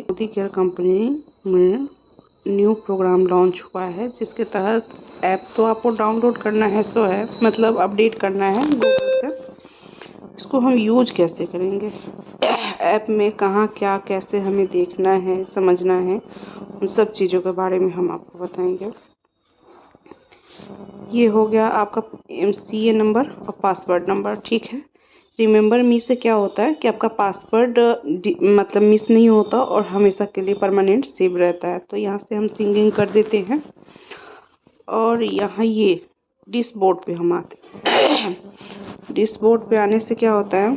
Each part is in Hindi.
मोदी केयर कंपनी में न्यू प्रोग्राम लॉन्च हुआ है, जिसके तहत ऐप तो आपको डाउनलोड करना है, सो है मतलब अपडेट करना है गूगल से। इसको हम यूज कैसे करेंगे, ऐप में कहाँ क्या कैसे हमें देखना है, समझना है, उन सब चीज़ों के बारे में हम आपको बताएंगे। ये हो गया आपका MCA नंबर और पासवर्ड नंबर, ठीक है। रिमेंबर मी से क्या होता है कि आपका पासवर्ड मतलब मिस नहीं होता और हमेशा के लिए परमानेंट सेव रहता है। तो यहाँ से हम सिंगिंग कर देते हैं और यहाँ ये डिस बोर्ड पे हम आते हैं। डिस बोर्ड पे आने से क्या होता है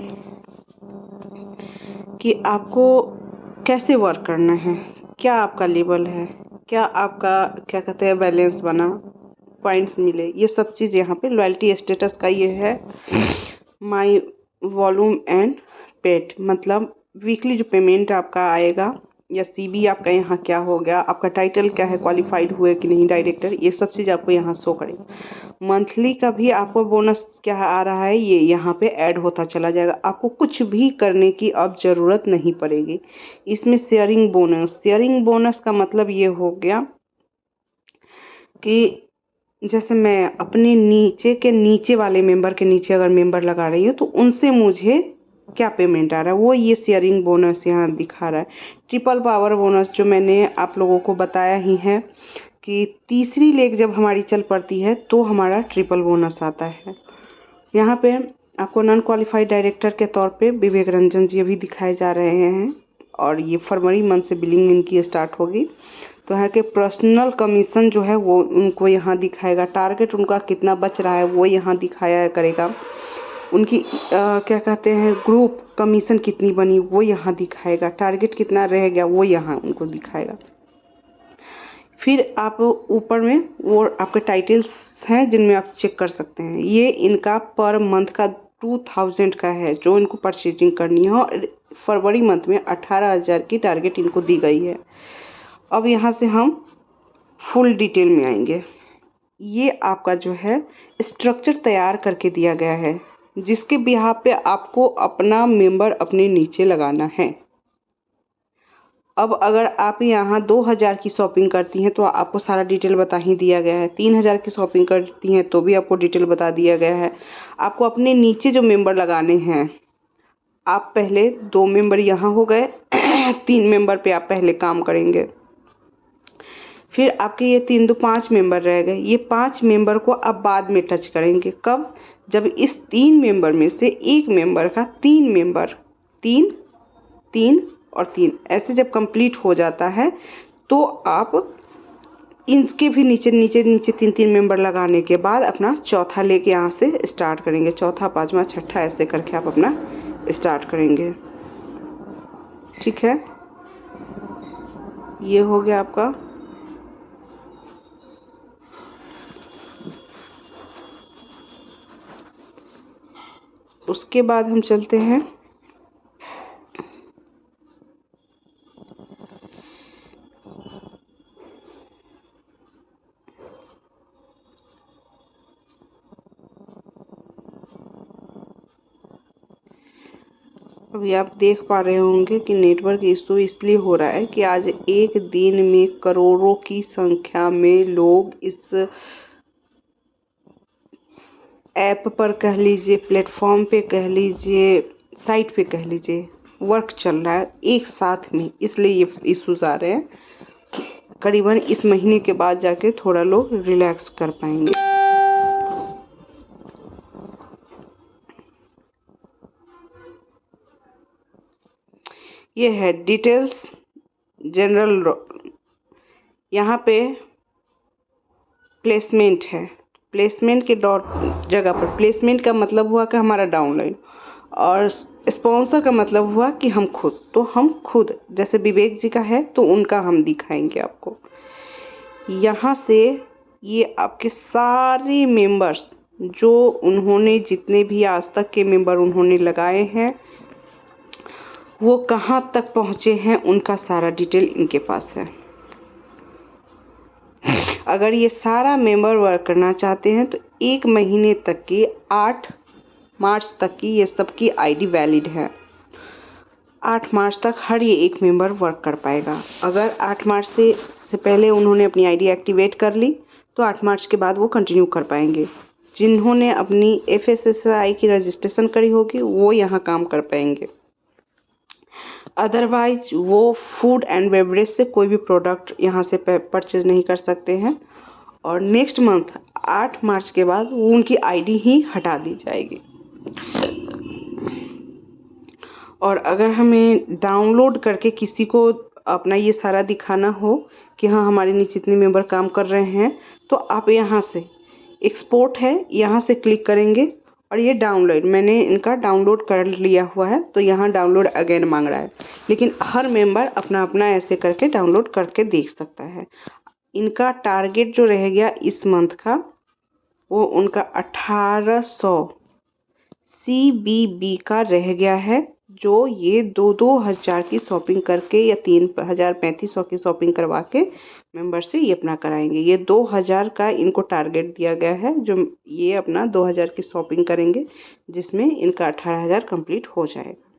कि आपको कैसे वर्क करना है, क्या आपका लेवल है, क्या आपका क्या कहते हैं बैलेंस बना, पॉइंट्स मिले, ये सब चीज़ यहाँ पे लॉयल्टी स्टेटस का ये है। माई वॉल्यूम एंड पेड मतलब वीकली जो पेमेंट आपका आएगा, या CB आपका यहाँ क्या हो गया, आपका टाइटल क्या है, क्वालिफाइड हुए कि नहीं डायरेक्टर, ये सब चीज़ आपको यहाँ शो करेगा। मंथली का भी आपको बोनस क्या आ रहा है, ये यहाँ पे ऐड होता चला जाएगा। आपको कुछ भी करने की अब ज़रूरत नहीं पड़ेगी। इसमें शेयरिंग बोनस का मतलब ये हो गया कि जैसे मैं अपने नीचे वाले मेंबर के नीचे अगर मेंबर लगा रही हूँ तो उनसे मुझे क्या पेमेंट आ रहा है, वो ये शेयरिंग बोनस यहाँ दिखा रहा है। ट्रिपल पावर बोनस जो मैंने आप लोगों को बताया ही है कि तीसरी लेग जब हमारी चल पड़ती है तो हमारा ट्रिपल बोनस आता है। यहाँ पे आपको नॉन क्वालिफाइड डायरेक्टर के तौर पे विवेक रंजन जी अभी दिखाए जा रहे हैं और ये फरवरी मंथ से बिलिंग इनकी स्टार्ट होगी। तो यहाँ के पर्सनल कमीशन जो है वो उनको यहाँ दिखाएगा। टारगेट उनका कितना बच रहा है वो यहाँ दिखाया करेगा। उनकी क्या कहते हैं ग्रुप कमीशन कितनी बनी वो यहाँ दिखाएगा। टारगेट कितना रह गया वो यहाँ उनको दिखाएगा। फिर आप ऊपर में वो आपके टाइटल्स हैं जिनमें आप चेक कर सकते हैं। ये इनका पर मंथ का 2000 का है जो इनको परचेजिंग करनी है और फरवरी मंथ में 18,000 की टारगेट इनको दी गई है। अब यहाँ से हम फुल डिटेल में आएंगे। ये आपका जो है स्ट्रक्चर तैयार करके दिया गया है, जिसके बिहाफ पे आपको अपना मेंबर अपने नीचे लगाना है। अब अगर आप यहाँ 2000 की शॉपिंग करती हैं तो आपको सारा डिटेल बता ही दिया गया है। 3000 की शॉपिंग करती हैं तो भी आपको डिटेल बता दिया गया है। आपको अपने नीचे जो मेंबर लगाने हैं, आप पहले 2 मेंबर यहाँ हो गए 3 मेंबर पे आप पहले काम करेंगे। फिर आपके ये 3 2 5 मेंबर रह गए। ये 5 मेंबर को आप बाद में टच करेंगे। कब? जब इस 3 मेंबर में से एक मेंबर का 3 मेंबर 3 3 और 3 ऐसे जब कंप्लीट हो जाता है तो आप इनके भी नीचे नीचे नीचे 3 मेंबर लगाने के बाद अपना चौथा लेके यहाँ से स्टार्ट करेंगे। चौथा, पांचवा, छठा ऐसे करके आप अपना स्टार्ट करेंगे। ठीक है, ये हो गया आपका। उसके बाद हम चलते हैं अभी आप देख पा रहे होंगे कि नेटवर्क इशू इसलिए हो रहा है कि आज एक दिन में करोड़ों की संख्या में लोग इस ऐप पर कह लीजिए, प्लेटफॉर्म पे कह लीजिए, साइट पे कह लीजिए, वर्क चल रहा है एक साथ में, इसलिए ये इश्यूज आ रहे हैं। करीबन इस महीने के बाद जाके थोड़ा लोग रिलैक्स कर पाएंगे। ये है डिटेल्स जनरल। यहाँ पे प्लेसमेंट है। प्लेसमेंट के जगह पर प्लेसमेंट का मतलब हुआ कि हमारा डाउनलाइन, और स्पॉन्सर का मतलब हुआ कि हम खुद। तो हम खुद जैसे विवेक जी का है तो उनका हम दिखाएंगे आपको। यहाँ से ये आपके सारे मेंबर्स जो उन्होंने जितने भी आज तक के मेंबर उन्होंने लगाए हैं वो कहाँ तक पहुँचे हैं उनका सारा डिटेल इनके पास है। अगर ये सारा मेंबर वर्क करना चाहते हैं तो 1 महीने तक की 8 मार्च तक की ये सबकी ID वैलिड है। 8 मार्च तक हर ये एक मेंबर वर्क कर पाएगा। अगर 8 मार्च से पहले उन्होंने अपनी आईडी एक्टिवेट कर ली तो 8 मार्च के बाद वो कंटिन्यू कर पाएंगे। जिन्होंने अपनी FSSAI की रजिस्ट्रेशन करी होगी वो यहाँ काम कर पाएंगे। अदरवाइज वो फूड एंड बेवरेज से कोई भी प्रोडक्ट यहाँ से परचेज नहीं कर सकते हैं और नेक्स्ट मंथ 8 मार्च के बाद उनकी आईडी ही हटा दी जाएगी। और अगर हमें डाउनलोड करके किसी को अपना ये सारा दिखाना हो कि हाँ हमारे नीचे इतने मेंबर काम कर रहे हैं तो आप यहाँ से एक्सपोर्ट है, यहाँ से क्लिक करेंगे और ये डाउनलोड, मैंने इनका डाउनलोड कर लिया हुआ है तो यहाँ डाउनलोड अगेन मांग रहा है, लेकिन हर मेंबर अपना अपना ऐसे करके डाउनलोड करके देख सकता है। इनका टारगेट जो रह गया इस मंथ का वो उनका 1800 CBB का रह गया है, जो ये 2-2 हज़ार की शॉपिंग करके या 3,000-3,500 की शॉपिंग करवा के मेंबर से ये अपना कराएंगे। ये 2,000 का इनको टारगेट दिया गया है, जो ये अपना 2,000 की शॉपिंग करेंगे जिसमें इनका 18,000 कंप्लीट हो जाएगा।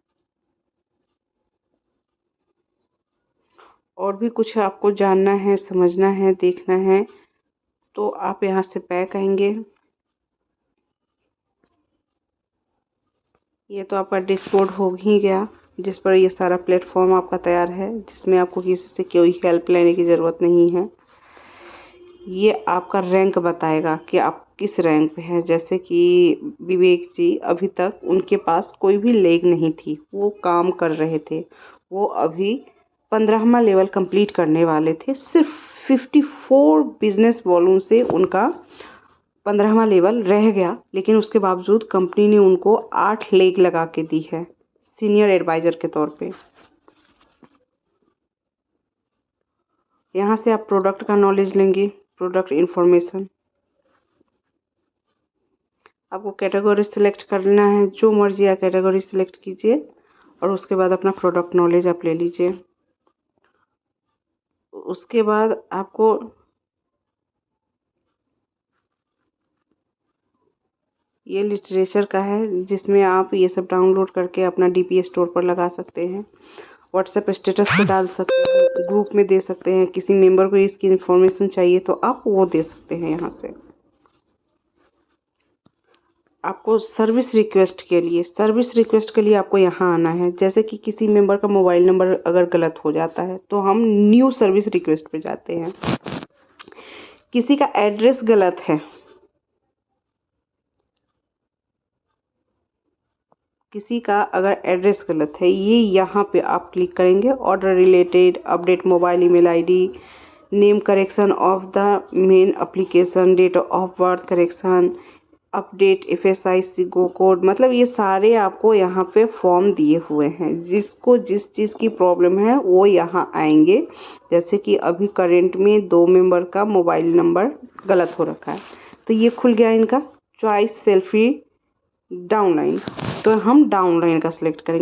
और भी कुछ आपको जानना है, समझना है, देखना है तो आप यहाँ से बैक आएंगे। ये तो आपका डैशबोर्ड हो ही गया जिस पर ये सारा प्लेटफॉर्म आपका तैयार है, जिसमें आपको किसी से कोई हेल्प लेने की ज़रूरत नहीं है। ये आपका रैंक बताएगा कि आप किस रैंक पे हैं। जैसे कि विवेक जी, अभी तक उनके पास कोई भी लेग नहीं थी, वो काम कर रहे थे, वो अभी 15वां लेवल कंप्लीट करने वाले थे। सिर्फ 54 बिजनेस वॉल्यूम से उनका 15वां लेवल रह गया, लेकिन उसके बावजूद कंपनी ने उनको 8 लेग लगा के दी है सीनियर एडवाइज़र के तौर पे। यहाँ से आप प्रोडक्ट का नॉलेज लेंगे, प्रोडक्ट इन्फॉर्मेशन, आपको कैटेगरी सिलेक्ट करना है, जो मर्जी आप कैटेगरी सिलेक्ट कीजिए और उसके बाद अपना प्रोडक्ट नॉलेज आप ले लीजिए। उसके बाद आपको ये लिटरेचर का है जिसमें आप ये सब डाउनलोड करके अपना DP स्टोर पर लगा सकते हैं, व्हाट्सएप स्टेटस पे डाल सकते हैं, ग्रुप में दे सकते हैं। किसी मेंबर को इसकी इन्फॉर्मेशन चाहिए तो आप वो दे सकते हैं। यहाँ से आपको सर्विस रिक्वेस्ट के लिए आपको यहाँ आना है। जैसे कि किसी मेंबर का मोबाइल नंबर अगर गलत हो जाता है तो हम न्यू सर्विस रिक्वेस्ट पे जाते हैं। किसी का एड्रेस गलत है, किसी का अगर एड्रेस गलत है, ये यहाँ पे आप क्लिक करेंगे, order related, update mobile email ID, name correction of the main application, date of birth correction, update FSIC go code, मतलब ये सारे आपको यहाँ पे फॉर्म दिए हुए हैं। जिसको जिस चीज़ की प्रॉब्लम है वो यहाँ आएंगे। जैसे कि अभी करेंट में 2 मेंबर का मोबाइल नंबर गलत हो रखा है तो ये खुल गया इनका चॉइस सेल्फी डाउनलाइन, तो हम डाउनलाइन का सिलेक्ट करेंगे।